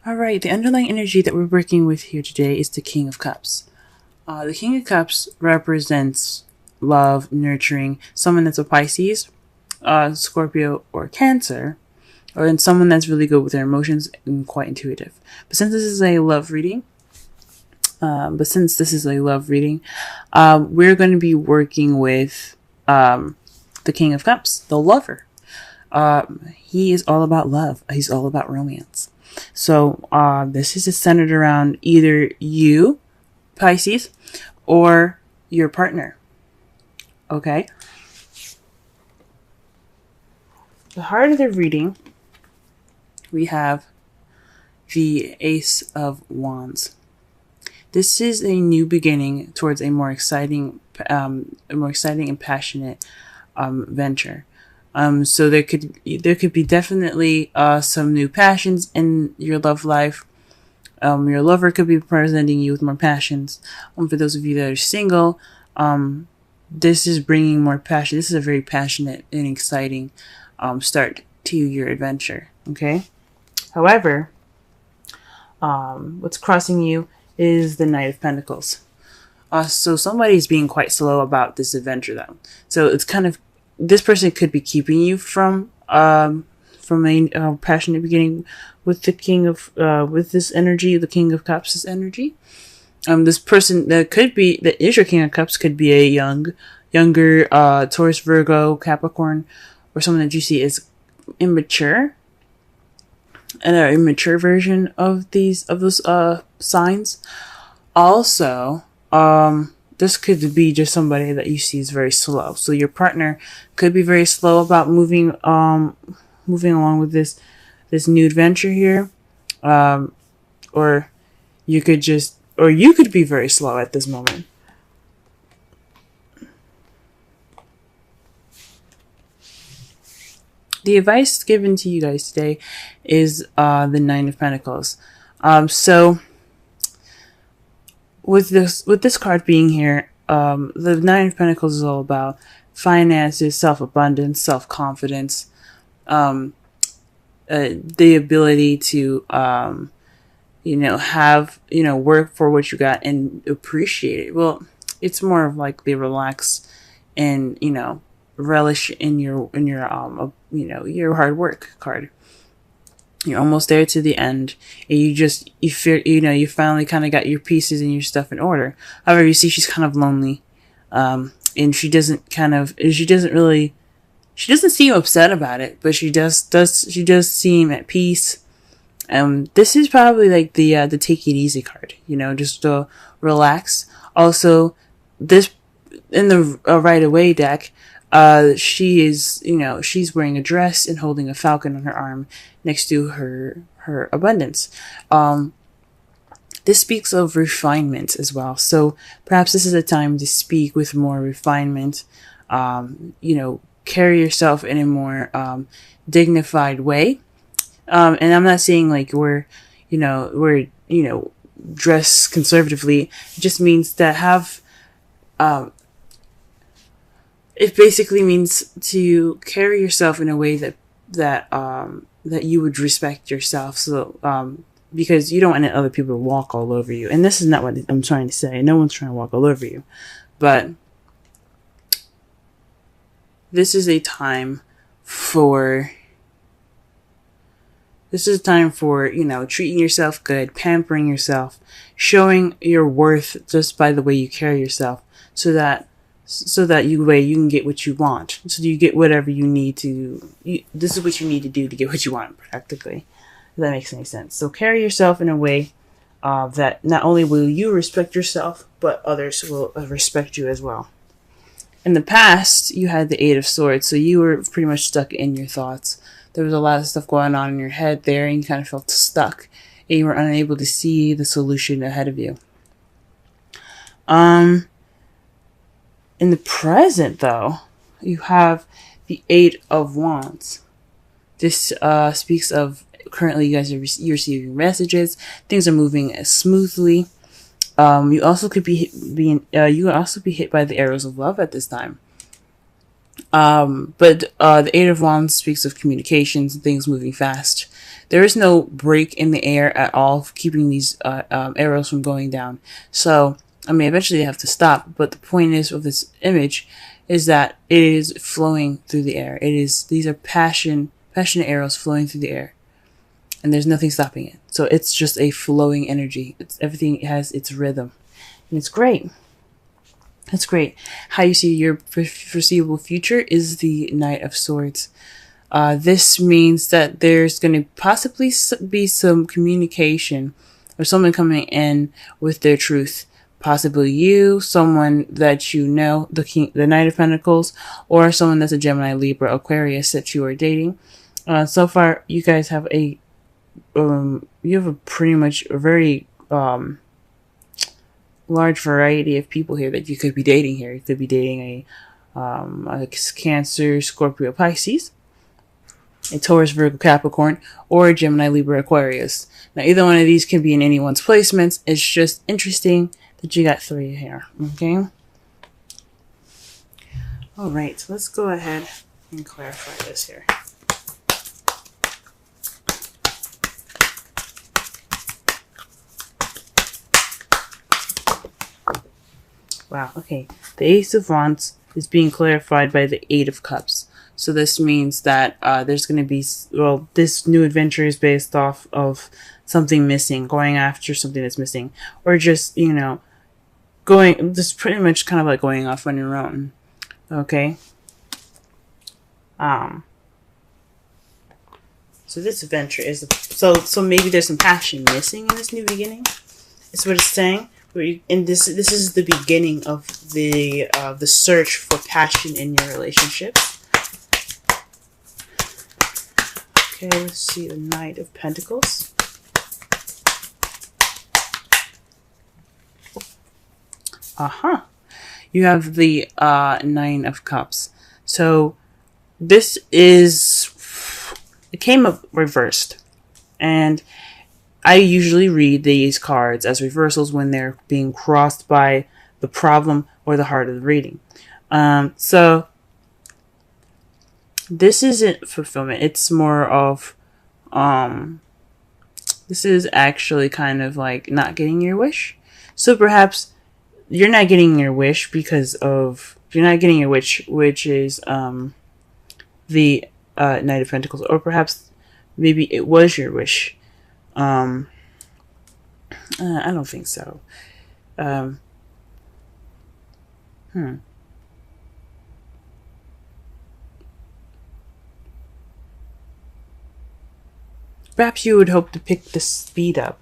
All right, the underlying energy that we're working with here today is the King of Cups. The King of Cups represents love, nurturing, someone that's a Pisces, Scorpio, or Cancer, or then someone that's really good with their emotions and quite intuitive. But since this is a love reading, we're going to be working with the King of Cups, the lover. He is all about love. He's all about romance. So this is centered around either you, Pisces, or your partner. Okay? The heart of the reading, we have the Ace of Wands. This is a new beginning towards a more exciting and passionate venture. So there could be definitely some new passions in your love life. Your lover could be presenting you with more passions. For those of you that are single, this is bringing more passion. This is a very passionate and exciting start to your adventure. Okay. However, what's crossing you is the Knight of Pentacles. So somebody's being quite slow about this adventure, though. So it's kind of, this person could be keeping you from a passionate beginning with the with this energy, the King of Cups' energy. This person that is your King of Cups could be a younger Taurus, Virgo, Capricorn, or someone that you see as immature, and an immature version of those signs. Also, this could be just somebody that you see is very slow. So your partner could be very slow about moving along with this new adventure here. Or you could be very slow at this moment. The advice given to you guys today is the Nine of Pentacles. So with this card being here, the Nine of Pentacles is all about finances, self-abundance, self-confidence, the ability to have work for what you got and appreciate it. Well, it's more of like they relax and relish in your your hard work card. You're almost there to the end, and you feel you finally kind of got your pieces and your stuff in order. However, you see she's kind of lonely, and she doesn't seem upset about it, but she does seem at peace. This is probably like the take it easy card, just to relax. Also, this in the right away deck, she's wearing a dress and holding a falcon on her arm next to her abundance. This speaks of refinement as well. So perhaps this is a time to speak with more refinement. Carry yourself in a more dignified way. And I'm not saying like we're dress conservatively. It just means to have, it basically means to carry yourself in a way that you would respect yourself. So, because you don't want other people to walk all over you. And this is not what I'm trying to say. No one's trying to walk all over you. But this is a time for treating yourself good, pampering yourself, showing your worth just by the way you carry yourself, so that you can get what you want. So you get whatever you need to. This is what you need to do to get what you want, practically. If that makes any sense. So carry yourself in a way that not only will you respect yourself, but others will respect you as well. In the past, you had the Eight of Swords, so you were pretty much stuck in your thoughts. There was a lot of stuff going on in your head there, and you kind of felt stuck, and you were unable to see the solution ahead of you. In the present, though, you have the Eight of Wands. This speaks of currently you're receiving messages. Things are moving smoothly. You also could be hit by the arrows of love at this time. But the Eight of Wands speaks of communications and things moving fast. There is no break in the air at all, keeping these arrows from going down. So, I mean, eventually they have to stop. But the point is of this image is that it is flowing through the air. These are passionate arrows flowing through the air, and there's nothing stopping it. So it's just a flowing energy. Everything has its rhythm, and it's great. That's great. How you see your foreseeable future is the Knight of Swords. This means that there's going to possibly be some communication or someone coming in with their truth. Possibly you, someone that you know, the Knight of Pentacles, or someone that's a Gemini, Libra, Aquarius that you are dating. So far, you guys have pretty much a very large variety of people here that you could be dating here. You could be dating a Cancer, Scorpio, Pisces, a Taurus, Virgo, Capricorn, or a Gemini, Libra, Aquarius. Now, either one of these can be in anyone's placements. It's just interesting that you got 3 here, okay? All right, so let's go ahead and clarify this here. Wow, okay. The Ace of Wands is being clarified by the 8 of Cups. So this means that there's going to be, well, this new adventure is based off of something missing, going after something that's missing, or just, you know, just pretty much kind of like going off on your own. Okay? So this adventure is, so maybe there's some passion missing in this new beginning. Is what it's saying. And this is the beginning of the search for passion in your relationship. Okay, let's see the Knight of Pentacles. You have the 9 of Cups. So this is, it came up reversed, and I usually read these cards as reversals when they're being crossed by the problem or the heart of the reading. So this isn't fulfillment. It's more of, this is actually kind of like not getting your wish. So perhaps you're not getting your wish because of, you're not getting your wish, which is, the, Knight of Pentacles, or perhaps maybe it was your wish. I don't think so. Perhaps you would hope to pick the speed up,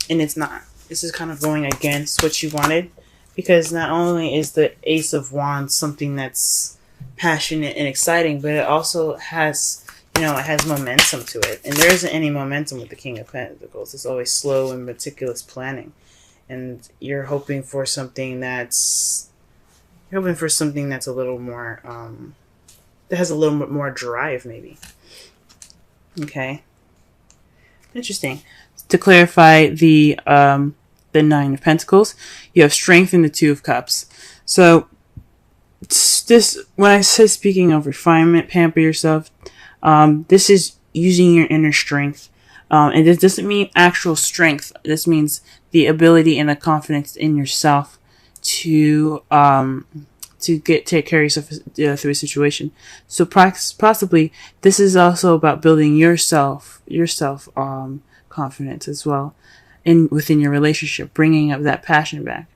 and it's not. This is kind of going against what you wanted, because not only is the Ace of Wands something that's passionate and exciting, but it also has, you know, it has momentum to it. And there isn't any momentum with the King of Pentacles. It's always slow and meticulous planning. And you're hoping for something that's, a little more, that has a little bit more drive, maybe. Okay. Interesting. To clarify the 9 of Pentacles, you have strength in the 2 of Cups. So this, when I say speaking of refinement, pamper yourself, this is using your inner strength. And this doesn't mean actual strength. This means the ability and the confidence in yourself to take care of yourself through a situation. So possibly this is also about building yourself confidence as well, within your relationship, bringing up that passion back.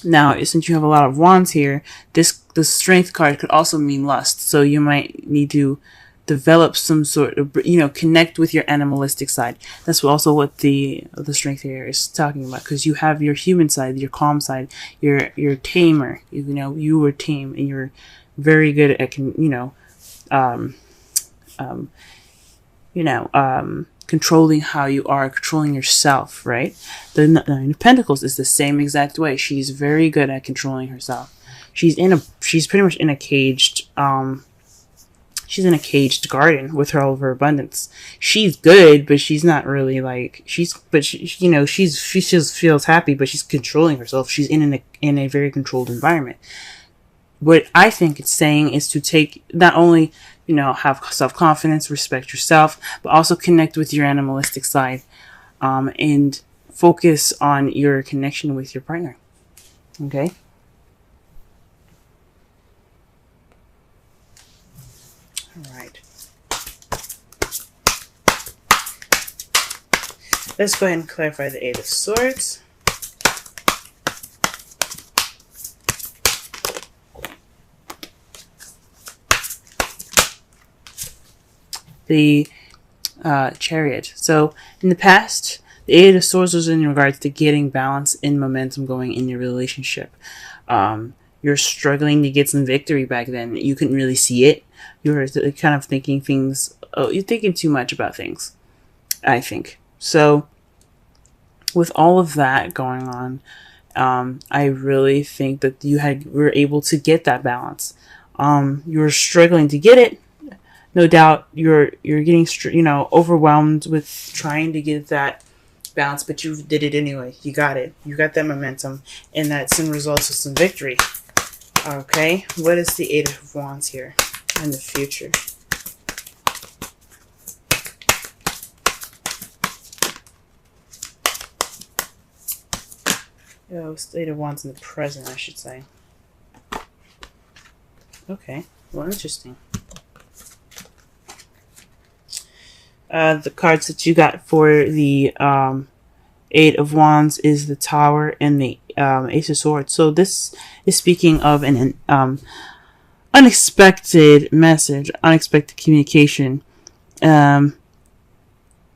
Now, since you have a lot of wands here, the strength card could also mean lust. So you might need to develop some sort of, you know, connect with your animalistic side. That's also what the strength here is talking about, because you have your human side, your calm side, your tamer. You know, you were tame, and you're very good at, controlling how you are, controlling yourself, right? The 9 of Pentacles is the same exact way. She's very good at controlling herself. She's pretty much in a caged, she's in a caged garden with all of her abundance. She's good, but she's not really like, she just feels happy, but she's controlling herself. She's in a very controlled environment. what I think it's saying is to take, not only, have self-confidence, respect yourself, but also connect with your animalistic side, and focus on your connection with your partner. Okay? All right. Let's go ahead and clarify the Eight of Swords. The Chariot. So in the past, the Eight of Swords was in regards to getting balance and momentum going in your relationship. You're struggling to get some victory back then. You couldn't really see it. You were kind of thinking things. Oh, you're thinking too much about things, I think. So with all of that going on, I really think that you were able to get that balance. You were struggling to get it. No doubt you're getting, overwhelmed with trying to get that balance, but you did it anyway. You got it. You got that momentum, and that's in results of some victory. Okay, what is the Eight of Wands here in the future? Oh, Eight of Wands in the present, I should say. Okay, well, interesting. The cards that you got for the Eight of Wands is the Tower and the Ace of Swords. So this is speaking of an unexpected message, unexpected communication.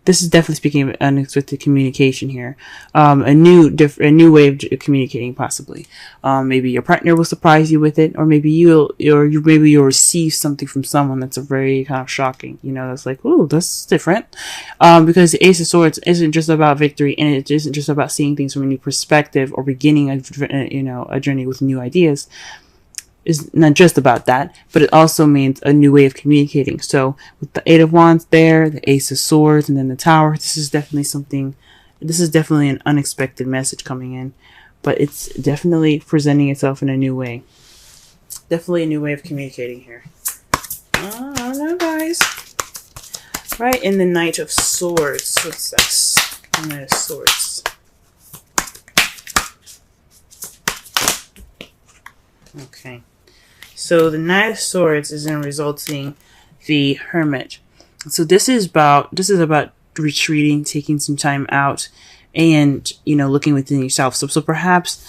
This is definitely speaking of unexpected communication here. A new way of communicating, possibly. Maybe your partner will surprise you with it, or maybe you'll receive something from someone that's a very kind of shocking. That's like, ooh, that's different. Because the Ace of Swords isn't just about victory, and it isn't just about seeing things from a new perspective or beginning a journey with new ideas. Is not just about that, but it also means a new way of communicating. So with the Eight of Wands there, the Ace of Swords, and then the Tower, this is definitely an unexpected message coming in, but it's definitely presenting itself in a new way. Definitely a new way of communicating here. I don't know, guys. Right, in the Knight of Swords. What's this? The Knight of Swords. Okay. So the Knight of Swords is in resulting the Hermit. So this is about retreating, taking some time out, and looking within yourself. So perhaps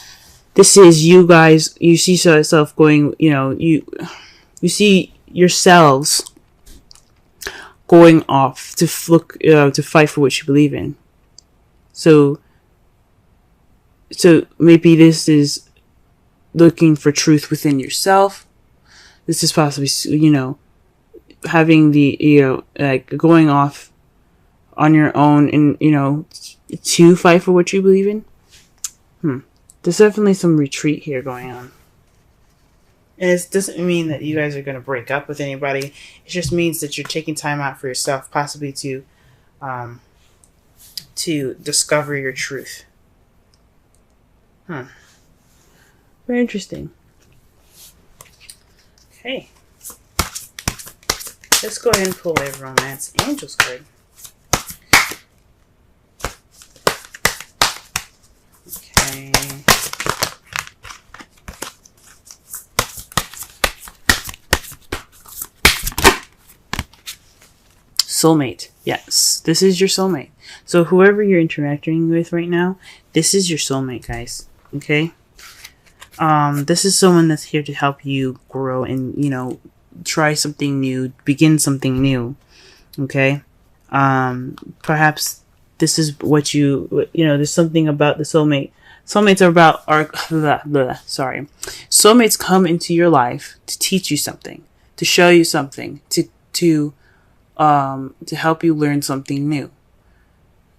this is you guys. You see yourself going. You see yourselves going off to to fight for what you believe in. So maybe this is looking for truth within yourself. This is possibly, having the, going off on your own and, to fight for what you believe in. There's definitely some retreat here going on. And it doesn't mean that you guys are going to break up with anybody. It just means that you're taking time out for yourself, possibly to discover your truth. Very interesting. Okay. Let's go ahead and pull a Romance Angels card. Okay. Soulmate. Yes, this is your soulmate. So whoever you're interacting with right now, this is your soulmate, guys. Okay? This is someone that's here to help you grow and, try something new, begin something new. Okay? Perhaps this is what there's something about the soulmate. Soulmates are about Soulmates come into your life to teach you something, to show you something, to help you learn something new.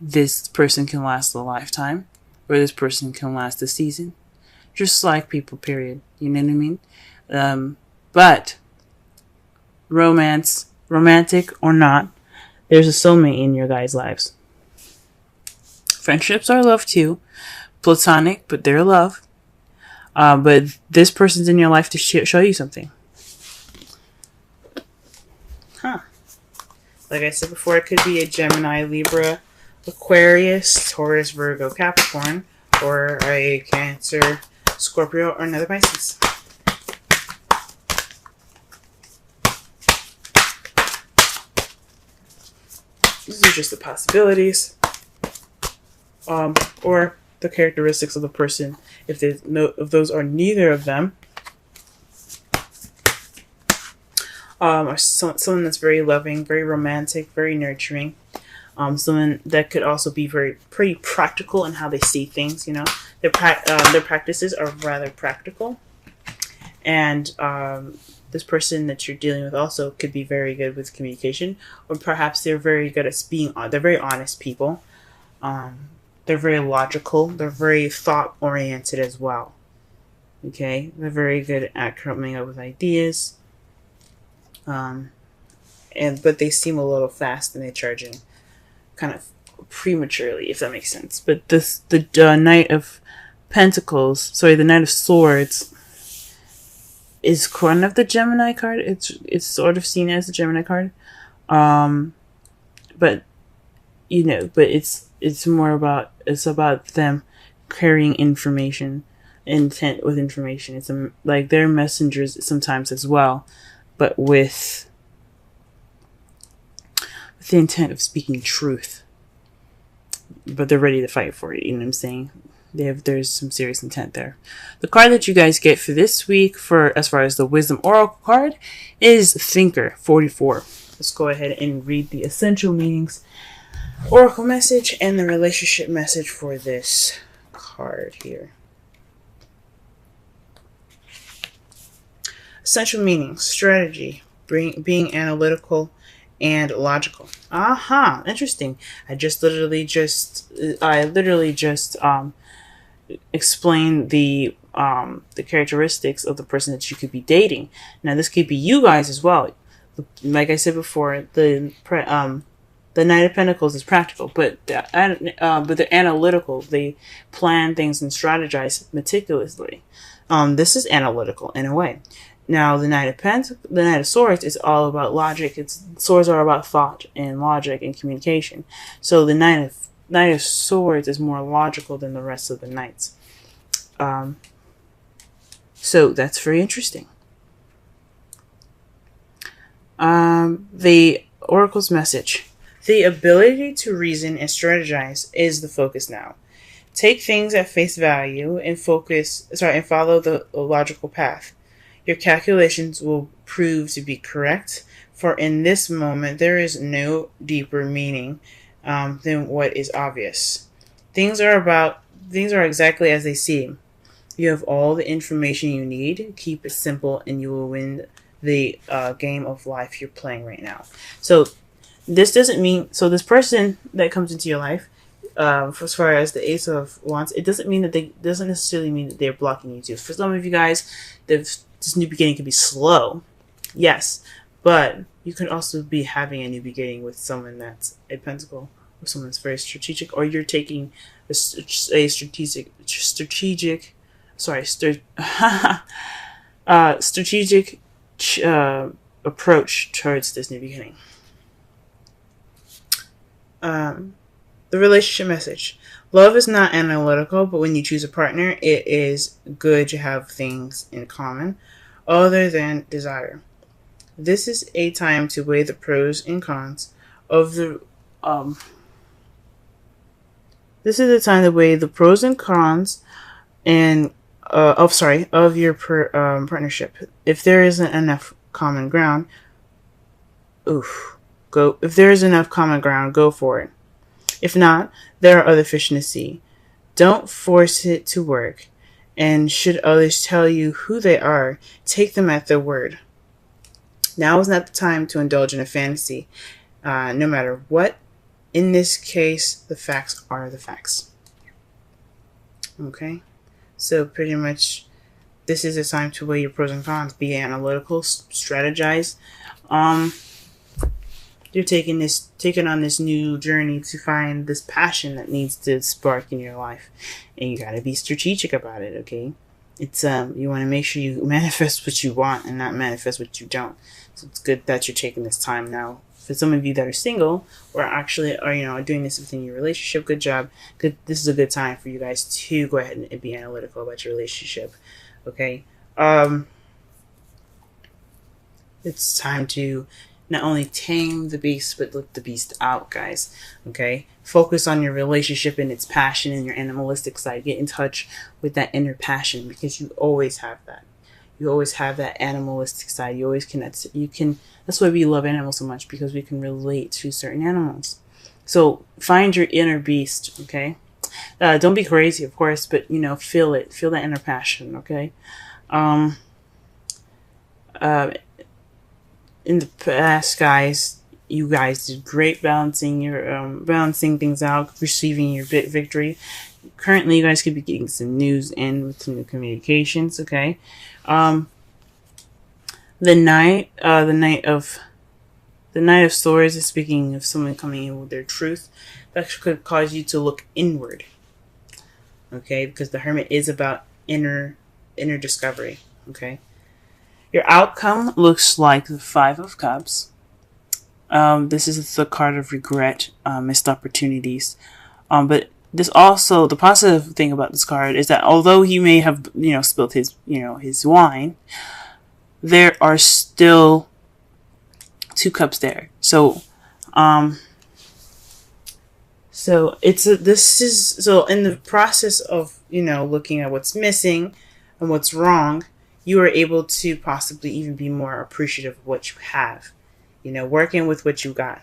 This person can last a lifetime, or this person can last a season. Just like people, period. You know what I mean? But romantic or not, there's a soulmate in your guys' lives. Friendships are love too. Platonic, but they're love. But this person's in your life to show you something. Like I said before, it could be a Gemini, Libra, Aquarius, Taurus, Virgo, Capricorn, or a Cancer, Scorpio, or another Pisces. These are just the possibilities, or the characteristics of the person. If those are neither of them, or someone that's very loving, very romantic, very nurturing. Someone that could also be pretty practical in how they see things. You know, their practices are rather practical, and this person that you're dealing with also could be very good with communication, or perhaps they're very good at they're very honest people. They're very logical. They're very thought oriented as well. Okay, they're very good at coming up with ideas. But they seem a little fast and they're charging kind of prematurely, if that makes sense. But the Knight of Pentacles, the Knight of Swords, is kind of the Gemini card. It's sort of seen as a Gemini card, but it's more about them carrying information, intent with information. It's like they're messengers sometimes as well, but with the intent of speaking truth. But they're ready to fight for it. You know what I'm saying? There's some serious intent there. The card that you guys get for this week, for as far as the Wisdom Oracle card, is Thinker 44. Let's go ahead and read the essential meanings, Oracle message, and the relationship message for this card here. Essential meanings: strategy, being analytical and logical. Interesting. I literally just explain the characteristics of the person that you could be dating. Now, this could be you guys as well. Like I said before, the Knight of Pentacles is practical, but they're analytical. They plan things and strategize meticulously. This is analytical in a way. Now, the Knight of Swords is all about logic. Swords are about thought and logic and communication. So the Knight of Swords is more logical than the rest of the knights. So that's very interesting. The Oracle's message: the ability to reason and strategize is the focus now. Take things at face value and follow the logical path. Your calculations will prove to be correct, for in this moment there is no deeper meaning than what is obvious. Things are exactly as they seem. You have all the information you need. Keep it simple and you will win the game of life you're playing right now. So this doesn't mean, this person that comes into your life, as far as the Ace of Wands, it doesn't necessarily mean that they're blocking you too. For some of you guys, this new beginning can be slow, yes, but you could also be having a new beginning with someone that's a Pentacle, or someone that's very strategic, or you're taking a strategic approach towards this new beginning. The relationship message: love is not analytical, but when you choose a partner, it is good to have things in common other than desire. This is a time to weigh the pros and cons of the of your partnership. If there isn't enough common ground, go for it. If not, there are other fish in the sea. Don't force it to work. And should others tell you who they are, take them at their word. Now is not the time to indulge in a fantasy, no matter what. In this case, the facts are the facts. Okay? So pretty much, this is a time to weigh your pros and cons. Be analytical, strategize. You're taking on this new journey to find this passion that needs to spark in your life, and you got to be strategic about it. Okay, It's you want to make sure you manifest what you want and not manifest what you don't. So it's good that you're taking this time now. For some of you that are single or actually are doing this within your relationship, good job. Good. This is a good time for you guys to go ahead and be analytical about your relationship. Okay. It's time to not only tame the beast, but let the beast out, guys. Okay? Focus on your relationship and its passion and your animalistic side. Get in touch with that inner passion, because you always have that. You always have that animalistic side. You always connect. That's why we love animals so much, because we can relate to certain animals. So find your inner beast, okay? Don't be crazy, of course, but, feel it. Feel that inner passion, okay? In the past, guys, you guys did great balancing things out, receiving your victory. Currently, you guys could be getting some news in with some new communications. Okay, the Knight of Swords is speaking of someone coming in with their truth. That could cause you to look inward. Okay, because the Hermit is about inner discovery. Okay. Your outcome looks like the Five of Cups. This is the card of regret, missed opportunities. But this also, the positive thing about this card is that although he may have, spilled his wine, there are still 2 cups there. So in the process of, looking at what's missing and what's wrong, you are able to possibly even be more appreciative of what you have, working with what you got.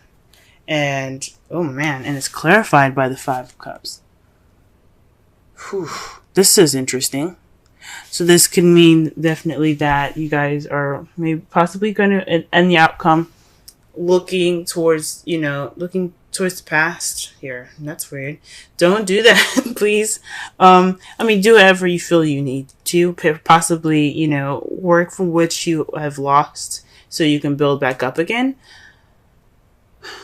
And, oh man, and it's clarified by the 5 of Cups. Whew, this is interesting. So this could mean definitely that you guys are maybe possibly going to end the outcome looking towards the past here. That's weird. Don't do that, please. Do whatever you feel you need to. Possibly, work for what you have lost so you can build back up again.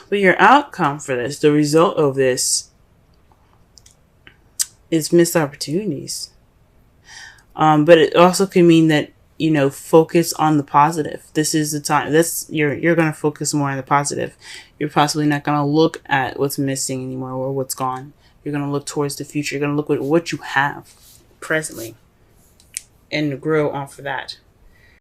But your outcome for this, the result of this, is missed opportunities. But it also can mean that, focus on the positive. This is the time. You're going to focus more on the positive. You're possibly not going to look at what's missing anymore or what's gone. You're going to look towards the future. You're going to look at what you have presently and grow off of that.